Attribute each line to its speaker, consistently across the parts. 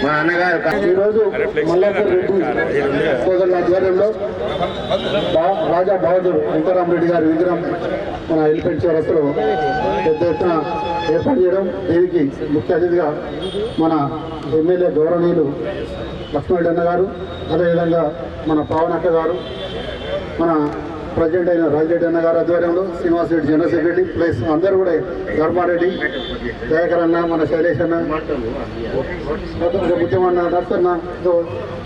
Speaker 1: మా అన్నగారు ఈరోజు మల్లాపూర్ రెడ్డి సోదరుల ఆధ్వర్యంలో రాజా బహదూర్ వెంకటరామరెడ్డి గారి విగ్రహం మన ఎలిఫెంట్ చౌరస్తాలో పెద్ద ఎత్తున ఏర్పాటు చేయడం, దీనికి ముఖ్య అతిథిగా మన ఎమ్మెల్యే గౌరవనీయులు లక్ష్మణరెడ్డి అన్న గారు, అదేవిధంగా మన పవనక్క గారు, మన ప్రెసిడెంట్ అయిన రాజిరెడ్డి అన్న గారి ఆధ్వర్యంలో Srinivas Reddy general secretary plus అందరూ కూడా ధర్మారెడ్డి, దయాకర్ అన్న, మన శైలేష్ అన్న, ముఖ్యమన్న, నర్సన్న,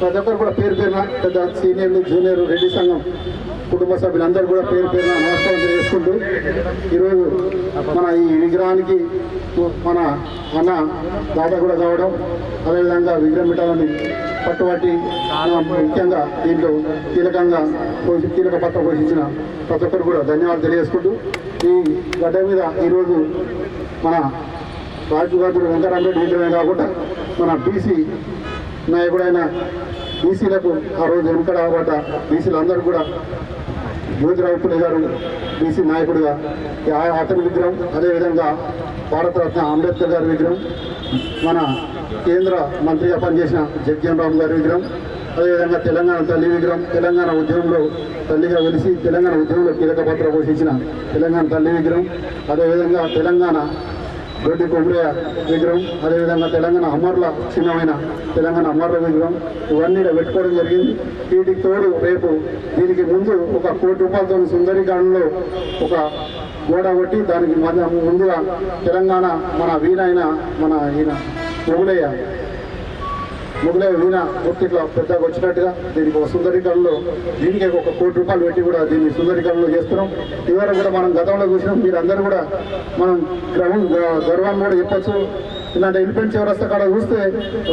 Speaker 1: ప్రతి ఒక్కరు కూడా పేరు పేరున పెద్ద సీనియర్లు జూనియర్ రెడ్డి సంఘం కుటుంబ సభ్యులందరూ కూడా పేరు పేరున నమస్కారం చేసుకుంటూ ఈరోజు మన ఈ విగ్రహానికి మన అన్న దాత కూడా కావడం, అదేవిధంగా విగ్రహం పెట్టాలని పట్టుబట్టి ముఖ్యంగా దీంట్లో కీలక పాత్ర పోషించిన ప్రతి ఒక్కరు కూడా ధన్యవాదాలు తెలియజేసుకుంటూ ఈ గడ్డ మీద ఈరోజు మన రాజుగారు వెంకటరామరెడ్డి విగ్రహమే కాకుండా మన బీసీ నాయకుడైన బీసీలకు ఆ రోజు వెనుకడబడ్డ బీసీలు అందరూ కూడా జ్యోతిరావు పులే గారు బీసీ నాయకుడిగా అతని విగ్రహం, అదేవిధంగా భారతరత్న అంబేద్కర్ గారి విగ్రహం, మన కేంద్ర మంత్రిగా పనిచేసిన జగ్జీవన్ రామ్ గారి విగ్రహం, అదేవిధంగా తెలంగాణ తల్లి విగ్రహం, తెలంగాణ ఉద్యమంలో తల్లిగా వెలిసి తెలంగాణ ఉద్యమంలో కీలక పాత్ర పోషించిన తెలంగాణ తల్లి విగ్రహం, అదేవిధంగా తెలంగాణ దొడ్డి కొమరయ్య విగ్రహం, అదేవిధంగా తెలంగాణ అమరుల చిన్నమైన తెలంగాణ అమరుల విగ్రహం, ఇవన్నీ పెట్టుకోవడం జరిగింది. వీటికి తోడు రేపు దీనికి ముందు ఒక ₹1 కోట్లతో సుందరీకరణలో ఒక గోడ కొట్టి దానికి ముందుగా తెలంగాణ మన వీణైన మన ఈయన మొగులయ్య వీణ ఇట్లా పెద్దగా వచ్చినట్టుగా దీనికి ఒక సుందరీకరణలో దీనికి ఒక ₹1 కోట్లు పెట్టి కూడా దీన్ని సుందరీకరణలో చేస్తున్నాం. ఇవాళ కూడా మనం గతంలో చూసినాం, మీరు అందరూ కూడా మనం గర్వాన్ని కూడా చెప్పచ్చు. ఇలాంటి ఎలిఫెంట్ చౌరస్తా కాడ చూస్తే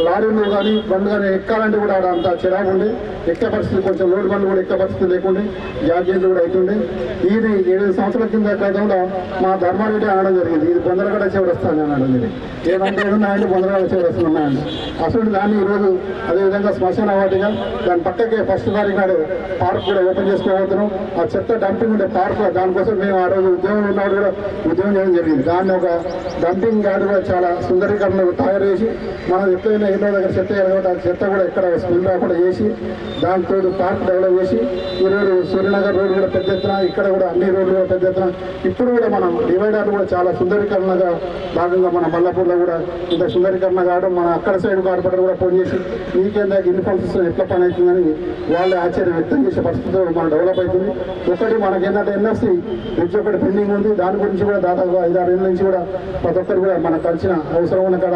Speaker 1: లారీలు కానీ బండ్లు కానీ ఎక్కాలంటే కూడా ఆడ అంత చిరాకు ఉండి ఎక్కే పరిస్థితి, కొంచెం లోడ్ బండ్లు కూడా ఎక్కే పరిస్థితి లేకుండే, జాగ్రత్తలు కూడా అవుతుండే. ఇది 7 సంవత్సరాల కింద క్రితంలో మా ధర్మారెడ్డి అనడం జరిగింది, ఇది బొందరగడ చౌరస్తా అని అనడం జరిగింది. ఏదంటే ఉన్నాయండి బొందరగడ చౌరస్తా ఉన్నాయండి. అసలు దాన్ని ఈరోజు అదేవిధంగా శ్మశాన వాటిగా దాని పక్కకే 1వ తారీఖు నాడు పార్క్ కూడా ఓపెన్ చేసుకోబోతున్నాం. ఆ చెత్త డంపింగ్ ఉండే పార్క్, దానికోసం మేము ఆ రోజు ఉద్యోగం ఉన్నప్పుడు కూడా ఉద్యోగం చేయడం జరిగింది. దాన్ని ఒక డంపింగ్ యార్డ్ కూడా చాలా సుందరీకరణ తయారు చేసి మనం ఎప్పుడైనా ఎన్నో దగ్గర చెత్త ఎరగొట్టు ఆ చెత్త కూడా ఎక్కడ స్మెల్ రాకుండా చేసి దాంతో పార్క్ డెవలప్ చేసి ఈరోజు సూర్యనగర్ రోడ్డు కూడా పెద్ద ఎత్తున, ఇక్కడ కూడా అన్ని రోడ్లు కూడా పెద్ద ఎత్తున, ఇప్పుడు కూడా మనం డివైడర్లు కూడా చాలా సుందరీకరణగా భాగంగా మన మల్లాపూర్లో కూడా ఇంత సుందరీకరణ కావడం, మన అక్కడ సైడ్ కార్పొరేటర్ కూడా ఫోన్ చేసి మీకేందా ఇన్ని ఫండ్స్ ఎట్లా పని అవుతుందని వాళ్ళే ఆశ్చర్యం వ్యక్తం చేసే పరిస్థితిలో మనం డెవలప్ అవుతుంది. ఒకటి మనకేంటంటే ఎన్ఎఫ్సి బ్రిడ్జ్ ఒకటి పెండింగ్ ఉంది, దాని గురించి కూడా దాదాపు 5-6 ఏళ్ళ నుంచి కూడా ప్రతి ఒక్కరు కూడా మనకు కలిసిన అవసరం ఉన్న కాడ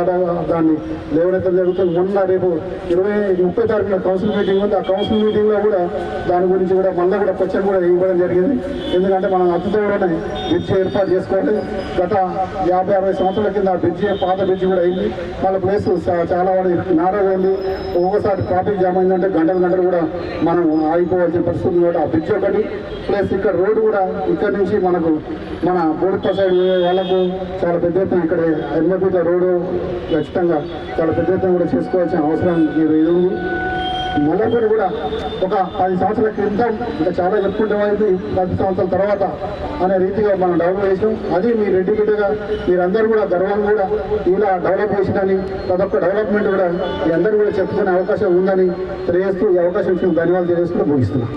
Speaker 1: దాన్ని లేవనెత్తడం జరుగుతుంది. మొన్న రేపు 30 తారీఖున కౌన్సిల్ మీటింగ్ ఉంది, ఆ కౌన్సిల్ మీటింగ్లో కూడా దాని గురించి కూడా మళ్ళీ కూడా క్వశ్చన్ కూడా ఇవ్వడం జరిగింది. ఎందుకంటే మనం అతిథులనే బ్రిడ్జ్ ఏర్పాటు చేసుకోవాలి. గత 50-60 సంవత్సరాల కింద ఆ బ్రిడ్జ్ పాత బ్రిడ్జ్ కూడా అయింది, వాళ్ళ ప్లేస్ చాలా నారాగా ఉంది. ఒక్కొక్కసారి ట్రాఫిక్ జామ్ అయిందంటే గంటలు కూడా మనం ఆగిపోవాల్సిన పరిస్థితి కూడా ఆ బ్రిడ్జ్ ఒకటి, ప్లస్ ఇక్కడ రోడ్డు కూడా ఇక్కడ నుంచి మనకు మన బోడిప సైడ్ వాళ్ళకు చాలా పెద్ద ఎత్తున ఇక్కడ ఎర్మపీట రోడ్డు ఖచ్చితంగా చాలా పెద్ద ఎత్తున కూడా చేసుకోవాల్సిన అవసరం ఇది ఉంది. మల్లాపూర్ కూడా ఒక 10 సంవత్సరాల క్రితం ఇంకా చాలా చెప్పుకుంటే 10 సంవత్సరాల తర్వాత అనే రీతిగా మనం డెవలప్ చేసాం. అది మీ రెడ్డి బిడ్డగా మీరందరూ కూడా గర్వాన్ని కూడా ఇలా డెవలప్ చేసిందని ప్రతి ఒక్క డెవలప్మెంట్ కూడా మీ అందరూ కూడా చెప్పుకునే అవకాశం ఉందని తెలియజేస్తూ ఈ అవకాశం ఇచ్చిన ధన్యవాదాలు తెలియజేస్తూ ముగిస్తున్నాం.